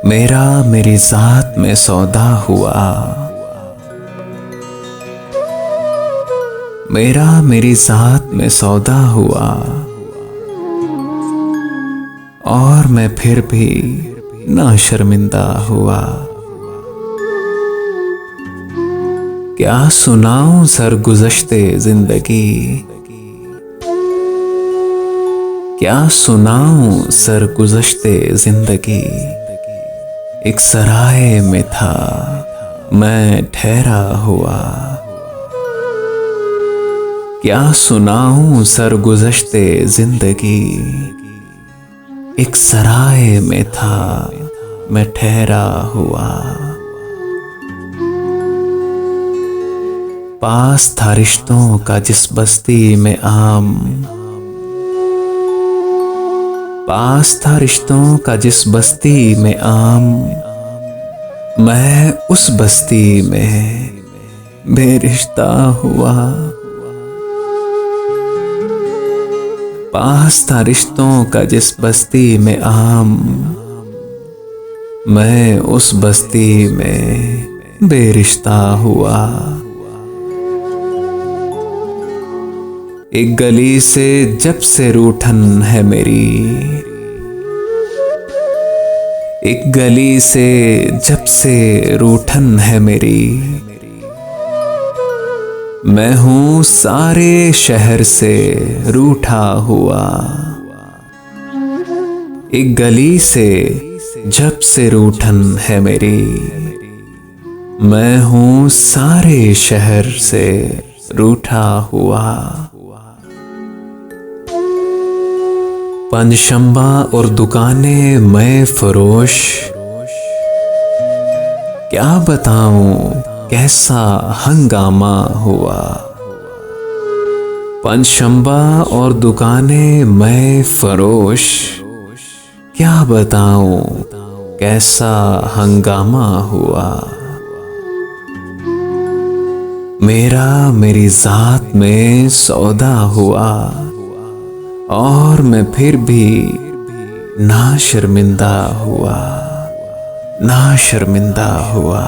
मेरा मेरी जात में सौदा हुआ, मेरा मेरी जात में सौदा हुआ, और मैं फिर भी ना शर्मिंदा हुआ। क्या सुनाऊं सरगुज़श्ते जिंदगी, क्या सुनाऊं सरगुज़श्ते जिंदगी। एक सराय में था मैं ठहरा हुआ, क्या सुनाऊं सरगुज़श्ते जिंदगी। एक सराय में था मैं ठहरा हुआ। पास था रिश्तों का जिस बस्ती में आम, पास था रिश्तों का जिस बस्ती में आम। मैं उस बस्ती में बेरिश्ता हुआ। पास था रिश्तों का जिस बस्ती में आम, मैं उस बस्ती में बेरिश्ता हुआ। एक गली से जब से रूठन है मेरी, एक गली से जब से रूठन है मेरी। मैं हूँ सारे शहर से रूठा हुआ। एक गली से जब से रूठन है मेरी, मैं हूँ सारे शहर से रूठा हुआ। पंचशंबा और दुकानें मैं फरोश, क्या बताऊं कैसा हंगामा हुआ। पंचशंबा और दुकानें मैं फरोश, क्या बताऊं कैसा हंगामा हुआ। मेरा मेरी जात में सौदा हुआ, और मैं फिर भी ना शर्मिंदा हुआ, ना शर्मिंदा हुआ।